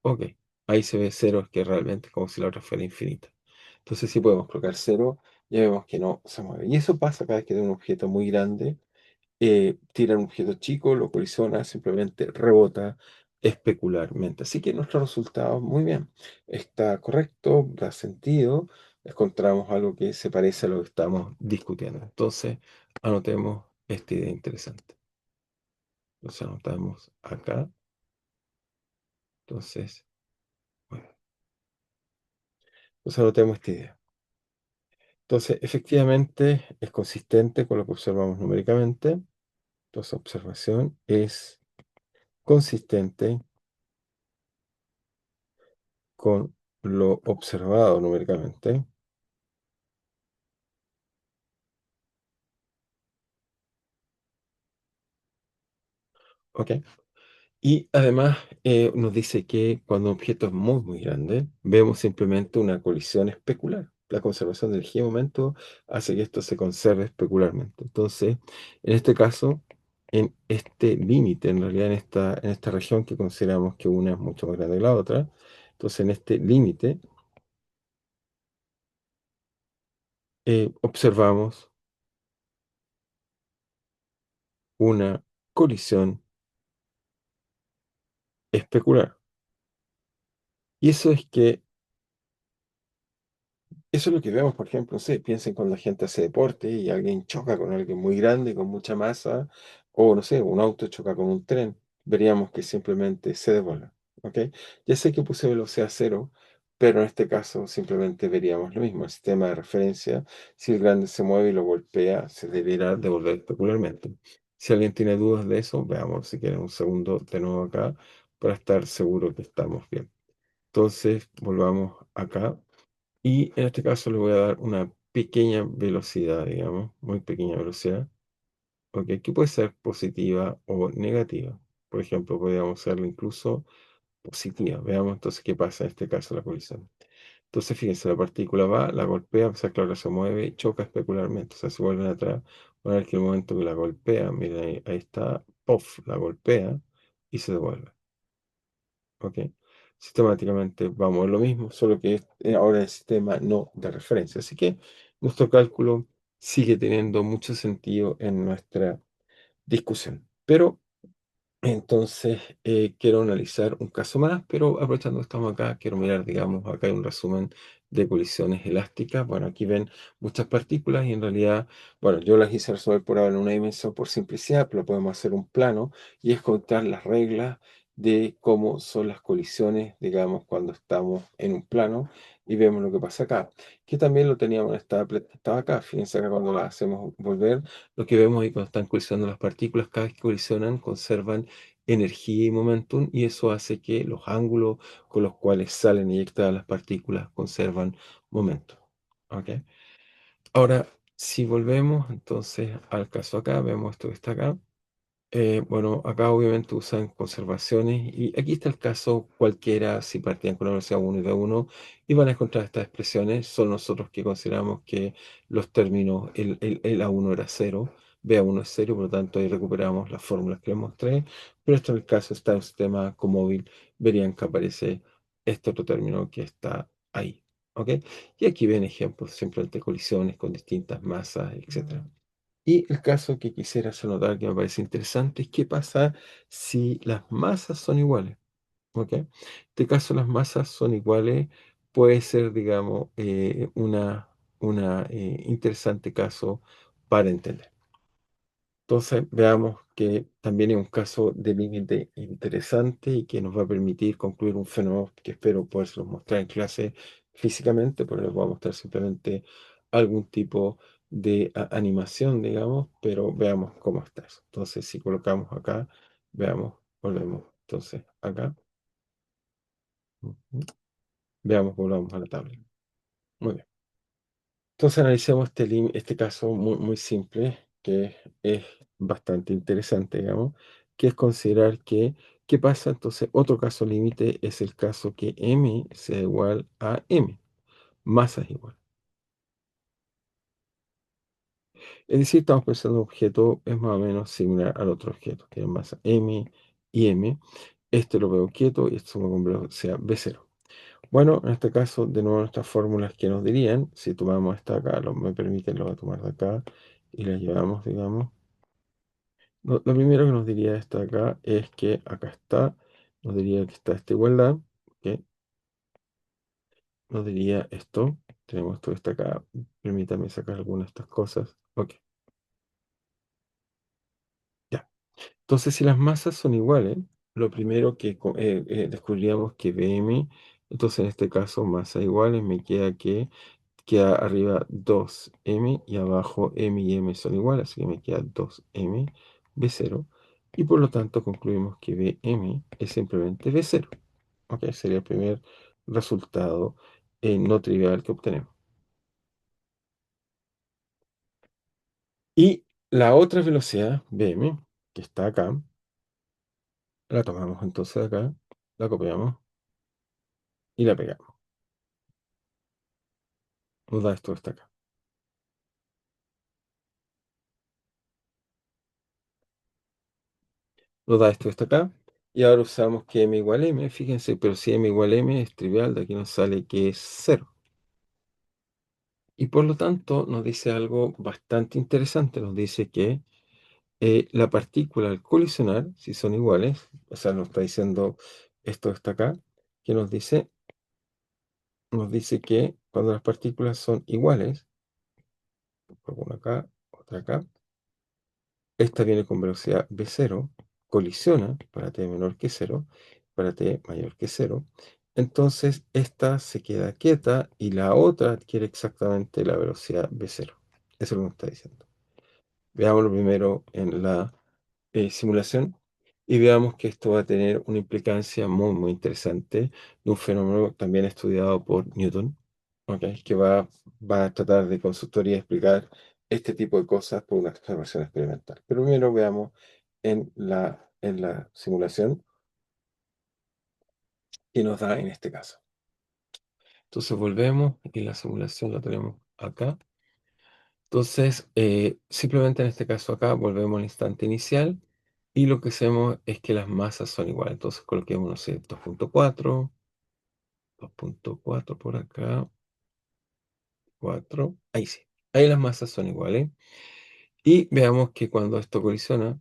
Speaker 1: ok. Ahí se ve cero, es que realmente es como si la otra fuera infinita. Entonces, si podemos colocar cero, ya vemos que no se mueve. Y eso pasa cada vez que tengo un objeto muy grande, tira un objeto chico, lo colisiona, simplemente rebota especularmente. Así que nuestro resultado, muy bien, está correcto, da sentido, encontramos algo que se parece a lo que estamos discutiendo. Entonces, anotemos esta idea interesante. Entonces, anotamos acá. Entonces, bueno, entonces anotemos esta idea. Entonces, efectivamente, es consistente con lo que observamos numéricamente. Entonces, observación es consistente con lo observado numéricamente. ¿Ok? Y además nos dice que cuando un objeto es muy, muy grande, vemos simplemente una colisión especular. La conservación de energía de momento hace que esto se conserve especularmente. Entonces, en este caso, en este límite, en realidad en esta región que consideramos que una es mucho más grande que la otra, entonces en este límite observamos una colisión especular. Y eso es lo que vemos, por ejemplo, no sé, piensen cuando la gente hace deporte y alguien choca con alguien muy grande, con mucha masa, o no sé, un auto choca con un tren, veríamos que simplemente se devuelve, ¿ok? Ya sé que puse velocidad cero, pero en este caso simplemente veríamos lo mismo, el sistema de referencia, si el grande se mueve y lo golpea, se deberá devolver especularmente. Si alguien tiene dudas de eso, veamos si quieren un segundo de nuevo acá, para estar seguro que estamos bien. Entonces, volvamos acá. Y en este caso le voy a dar una pequeña velocidad, digamos, muy pequeña velocidad, ok, que puede ser positiva o negativa. Por ejemplo, podríamos hacerlo incluso positiva. Veamos entonces qué pasa en este caso la colisión. Entonces, fíjense, la partícula va, la golpea, o sea, claro, se mueve y choca especularmente. O sea, se vuelven atrás. Van a ver que el momento que la golpea, miren ahí está, ¡puff! La golpea y se devuelve. ¿Ok? sistemáticamente vamos a lo mismo, solo que ahora el sistema no de referencia. Así que nuestro cálculo sigue teniendo mucho sentido en nuestra discusión. Pero entonces, quiero analizar un caso más, pero aprovechando que estamos acá, quiero mirar, digamos, acá hay un resumen de colisiones elásticas. Bueno, aquí ven muchas partículas y en realidad, bueno, yo las hice resolver por ahora en una dimensión por simplicidad, pero podemos hacer un plano y es contar las reglas de cómo son las colisiones, digamos, cuando estamos en un plano y vemos lo que pasa acá, que también lo teníamos, estaba acá. Fíjense acá cuando las hacemos volver, lo que vemos ahí cuando están colisionando las partículas, cada vez que colisionan, conservan energía y momentum, y eso hace que los ángulos con los cuales salen eyectadas las partículas conservan momentum. ¿Ok? Ahora, si volvemos entonces al caso acá, vemos esto que está acá. Bueno, acá obviamente usan conservaciones y aquí está el caso cualquiera si partían con la velocidad uno y b uno y van a encontrar estas expresiones. Son nosotros que consideramos que los términos, el A1 era cero, B1 es cero, por lo tanto ahí recuperamos las fórmulas que les mostré, pero esto en el caso está en un sistema comóvil, verían que aparece este otro término que está ahí. ¿Ok? Y aquí ven ejemplos simplemente de colisiones con distintas masas, etcétera. Y el caso que quisiera hacer notar que me parece interesante es qué pasa si las masas son iguales. ¿Ok? En este caso, las masas son iguales, puede ser, digamos, una interesante caso para entender. Entonces, veamos que también es un caso de límite interesante y que nos va a permitir concluir un fenómeno que espero poderlo mostrar en clase físicamente, pero les voy a mostrar simplemente algún tipo de animación, digamos, pero veamos cómo está eso. Entonces, si colocamos acá, veamos, volvemos entonces acá. Ujú. Veamos, volvamos a la tabla. Muy bien. Entonces analicemos este caso muy, muy simple, que es bastante interesante, digamos, que es considerar que, ¿qué pasa? Entonces, otro caso límite es el caso que m sea igual a m, masa es igual. Es decir, estamos pensando en un objeto es más o menos similar al otro objeto, tiene masa m y m. Este lo veo quieto y esto con velocidad v0. Bueno, en este caso, de nuevo, nuestras fórmulas que nos dirían, si tomamos esta acá, me permiten, lo voy a tomar de acá y la llevamos, digamos. Lo primero que nos diría esto acá es que acá está, nos diría que está esta igualdad, que nos diría esto, tenemos esto que está acá, permítame sacar algunas de estas cosas, ok, ya. Entonces, si las masas son iguales, lo primero que descubriríamos que Bm, entonces en este caso masa iguales, me queda que queda arriba 2m y abajo m y m son iguales, así que me queda 2m b0 y por lo tanto concluimos que bm es simplemente b0. Ok, sería el primer resultado no trivial que obtenemos. Y la otra velocidad, bm, que está acá, la tomamos entonces acá, la copiamos y la pegamos. Nos da esto que está acá. Nos da esto que está acá. Y ahora usamos que m igual m, fíjense, pero si m igual m es trivial, de aquí nos sale que es 0. Y por lo tanto nos dice algo bastante interesante. Nos dice que la partícula al colisionar, si son iguales, o sea, nos está diciendo esto que está acá, que nos dice que cuando las partículas son iguales, una acá, otra acá, esta viene con velocidad v0, colisiona para t menor que 0, para t mayor que 0. Entonces, esta se queda quieta y la otra adquiere exactamente la velocidad v0. Eso es lo que nos está diciendo. Veámoslo primero en la simulación y veamos que esto va a tener una implicancia muy, muy interesante de un fenómeno también estudiado por Newton, ¿ok? Que va a tratar de con su teoría explicar este tipo de cosas por una observación experimental. Pero primero veamos en la simulación que nos da en este caso. Entonces volvemos y la simulación la tenemos acá. Entonces, simplemente en este caso acá volvemos al instante inicial y lo que hacemos es que las masas son iguales. Entonces coloquemos, no sé, 2.4 2.4 por acá, 4. Ahí sí. Ahí las masas son iguales. Y veamos que cuando esto colisiona,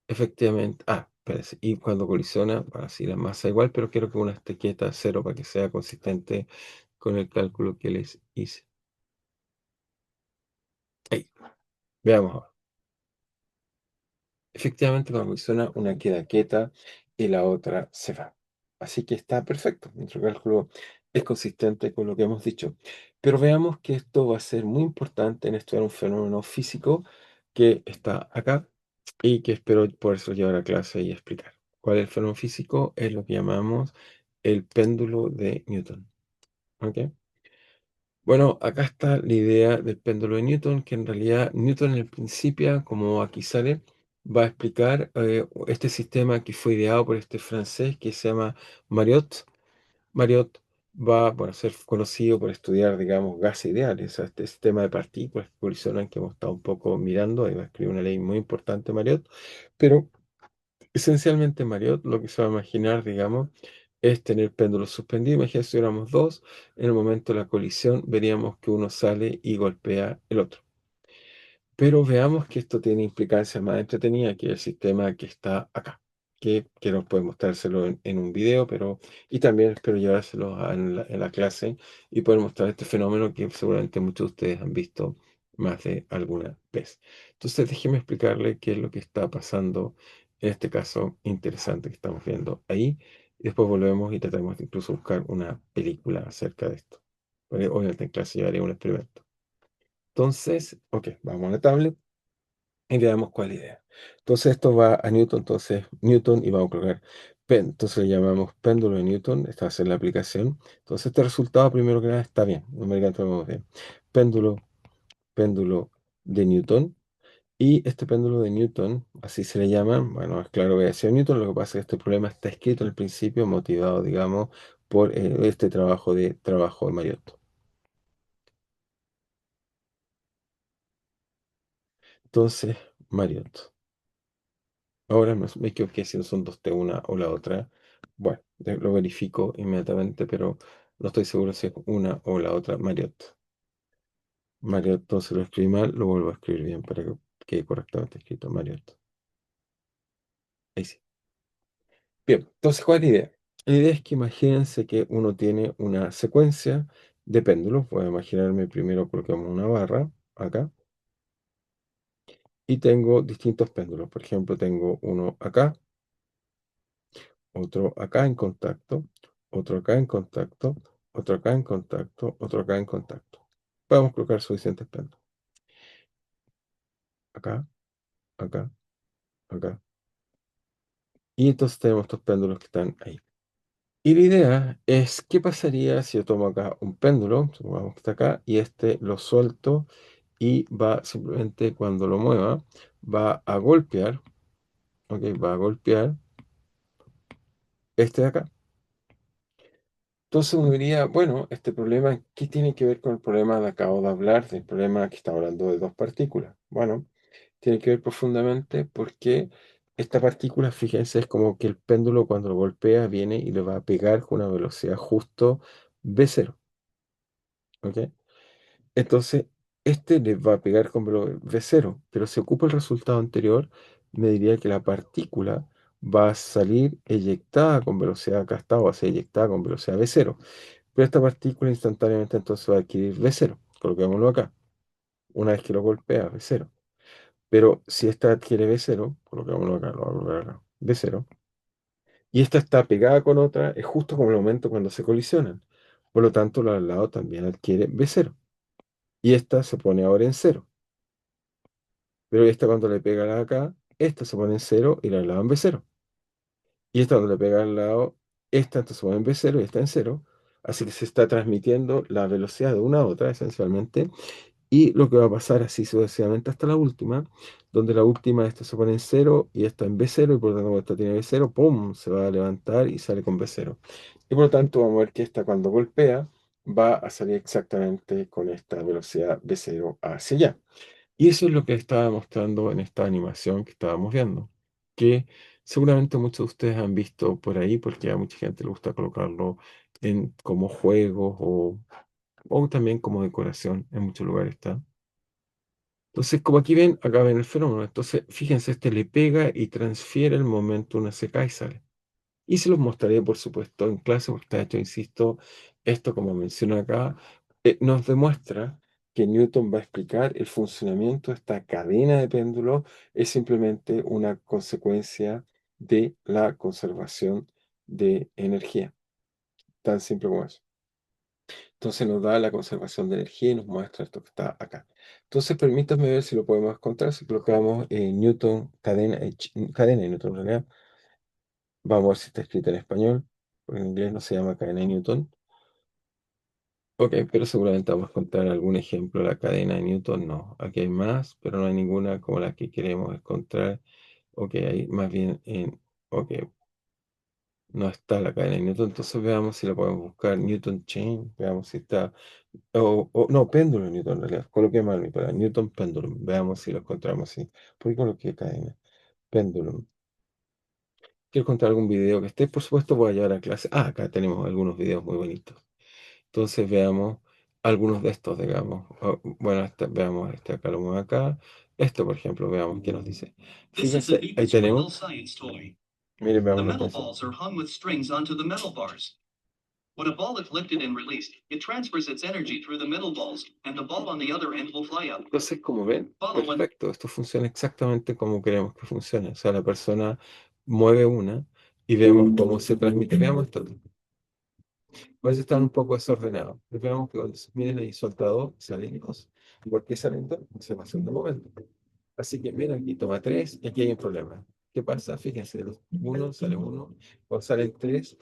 Speaker 1: efectivamente, espérese, y cuando colisiona, bueno, sí, la masa igual, pero quiero que una esté quieta a cero para que sea consistente con el cálculo que les hice. Ahí, veamos ahora. Efectivamente, cuando colisiona, una queda quieta y la otra se va. Así que está perfecto. Nuestro cálculo es consistente con lo que hemos dicho. Pero veamos que esto va a ser muy importante en estudiar un fenómeno físico que está acá y que espero poder llevar a clase y explicar. ¿Cuál es el fenómeno físico? Es lo que llamamos el péndulo de Newton. ¿Ok? Bueno, acá está la idea del péndulo de Newton, que en realidad Newton en el principio, como aquí sale, va a explicar este sistema que fue ideado por este francés que se llama Mariotte. Mariotte va, bueno, a ser conocido por estudiar, digamos, gases ideales, o sea, este sistema de partículas que colisionan que hemos estado un poco mirando, y va a escribir una ley muy importante, Mariotte, pero esencialmente, Marriott, lo que se va a imaginar, digamos, es tener péndulos suspendidos. Imagínense si tuviéramos dos, en el momento de la colisión veríamos que uno sale y golpea el otro. Pero veamos que esto tiene implicancias más entretenidas que el sistema que está acá, que nos puede mostrárselo en un video, pero y también espero llevárselo en la clase y poder mostrar este fenómeno que seguramente muchos de ustedes han visto más de alguna vez. Entonces, déjeme explicarle qué es lo que está pasando en este caso interesante que estamos viendo ahí. Y después volvemos y tratamos de incluso buscar una película acerca de esto. Porque obviamente en clase llevaré un experimento. Entonces, ok, vamos a la tablet y veamos cuál es la idea. Entonces esto va a Newton, entonces Newton y vamos a colocar entonces le llamamos péndulo de Newton, esta va a ser la aplicación. Entonces este resultado primero que nada está bien, numéricamente lo vemos bien. Péndulo, péndulo de Newton. Y este péndulo de Newton, así se le llama, bueno, es claro que ha Newton, lo que pasa es que este problema está escrito al principio, motivado, digamos, por este trabajo de Mariotte. Entonces, Mariotte. Ahora me equivoqué si no son dos t una o la otra. Bueno, lo verifico inmediatamente, pero no estoy seguro si es una o la otra. Marriott. Marriott, entonces lo escribí mal, lo vuelvo a escribir bien para que quede correctamente escrito. Marriott. Ahí sí. Bien, entonces, ¿cuál es la idea? La idea es que imagínense que uno tiene una secuencia de péndulos. Voy a imaginarme primero colocamos una barra acá y tengo distintos péndulos. Por ejemplo, tengo uno acá, otro acá en contacto, otro acá en contacto, otro acá en contacto, otro acá en contacto. Podemos colocar suficientes péndulos. Acá, acá, acá. Y entonces tenemos estos péndulos que están ahí. Y la idea es, ¿qué pasaría si yo tomo acá un péndulo, supongamos que está acá, y este lo suelto y va simplemente cuando lo mueva, va a golpear, ok, va a golpear este de acá. Entonces uno diría, bueno, este problema, ¿qué tiene que ver con el problema de acabo de hablar, del problema que está hablando de dos partículas? Bueno, tiene que ver profundamente porque esta partícula, fíjense, es como que el péndulo cuando lo golpea viene y le va a pegar con una velocidad justo v0, ¿ok? Entonces, este le va a pegar con v0, pero si ocupa el resultado anterior, me diría que la partícula va a salir eyectada con velocidad, acá está, o va a ser eyectada con velocidad v0. Pero esta partícula instantáneamente entonces va a adquirir V0. Coloquémoslo acá. Una vez que lo golpea, V0. Pero si esta adquiere V0, coloquémoslo acá, lo voy a colocar acá, V0. Y esta está pegada con otra, es justo como el momento cuando se colisionan. Por lo tanto, la al lado también adquiere V0. Y esta se pone ahora en cero. Pero esta cuando le pega a la de acá, esta se pone en cero y la al lado en V0. Y esta cuando le pega al lado, esta entonces se pone en V0 y está en cero. Así que se está transmitiendo la velocidad de una a otra, esencialmente. Y lo que va a pasar así sucesivamente hasta la última, donde la última esta se pone en cero y esta en B0, y por lo tanto cuando esta tiene B0, ¡pum! Se va a levantar y sale con B0. Y por lo tanto vamos a ver que esta cuando golpea va a salir exactamente con esta velocidad B0 hacia allá. Y eso es lo que estaba mostrando en esta animación que estábamos viendo, que seguramente muchos de ustedes han visto por ahí, porque a mucha gente le gusta colocarlo como juegos o también como decoración. En muchos lugares está. Entonces, como aquí ven, acá ven el fenómeno. Entonces, fíjense, este le pega y transfiere el momento una se cae y sale. Y se los mostraré, por supuesto, en clase, porque está hecho, insisto, esto, como menciono acá, nos demuestra que Newton va a explicar el funcionamiento de esta cadena de péndulos, es simplemente una consecuencia de la conservación de energía, tan simple como eso. Entonces nos da la conservación de energía y nos muestra esto que está acá. Entonces permítanme ver si lo podemos encontrar. Si colocamos Newton, cadena de Newton en realidad, vamos a ver si está escrito en español, porque en inglés no se llama cadena de Newton. Ok, pero seguramente vamos a encontrar algún ejemplo de la cadena de Newton. No, aquí hay más, pero no hay ninguna como la que queremos encontrar. Ok, hay más bien en... Ok, no está la cadena de Newton. Entonces veamos si la podemos buscar. Newton Chain, veamos si está... no, péndulo Newton en realidad. Coloqué mal mi palabra. Newton Pendulum. Veamos si lo encontramos así. ¿Por qué coloqué cadena? Pendulum. Quiero contar algún video que esté, por supuesto, voy a llevar a clase. Ah, acá tenemos algunos videos muy bonitos. Entonces veamos algunos de estos, digamos. Bueno, veamos este acá, lo muevo acá. Esto, por ejemplo, veamos qué nos dice. Fíjense, ahí tenemos. Miren, veamos lo que dice. When a ball is lifted and released, it transfers its energy through the middle balls, and the ball on the other end will fly up. Entonces, como ven, perfecto, esto funciona exactamente como queremos que funcione. O sea, la persona mueve una y vemos cómo se transmite. Veamos esto. A veces están un poco desordenados. Veamos que cuando miren ahí soltado, salen dos. ¿Y por qué salen dos? Observación de momento. Así que mira, aquí toma tres y aquí hay un problema. ¿Qué pasa? Fíjense, de los uno sale uno, o salen tres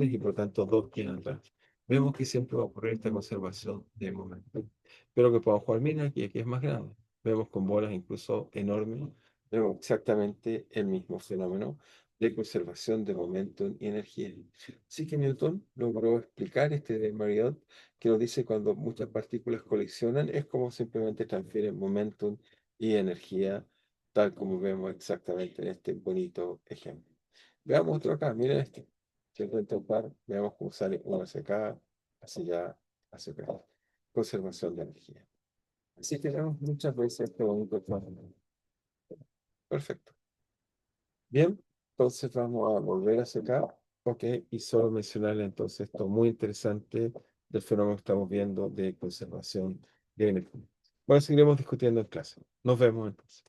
Speaker 1: y por tanto dos quedan atrás. Vemos que siempre va a ocurrir esta conservación de momento. Pero que podamos jugar, mira, aquí es más grande. Vemos con bolas incluso enormes, vemos exactamente el mismo fenómeno de conservación de momento y energía. Así que Newton logró explicar este de Marriott, que nos dice cuando muchas partículas colisionan, es como simplemente transfieren momentum y energía, tal como vemos exactamente en este bonito ejemplo. Veamos otro acá, miren este. Si encuentro un par, veamos cómo sale uno hacia acá, hacia allá, hacia acá. Conservación de energía. Así que vemos muchas veces este bonito fenómeno. Perfecto. Bien, entonces vamos a volver hacia acá. Ok, y solo mencionarle entonces esto muy interesante del fenómeno que estamos viendo de conservación de energía. Bueno, seguiremos discutiendo en clase. Nos vemos entonces.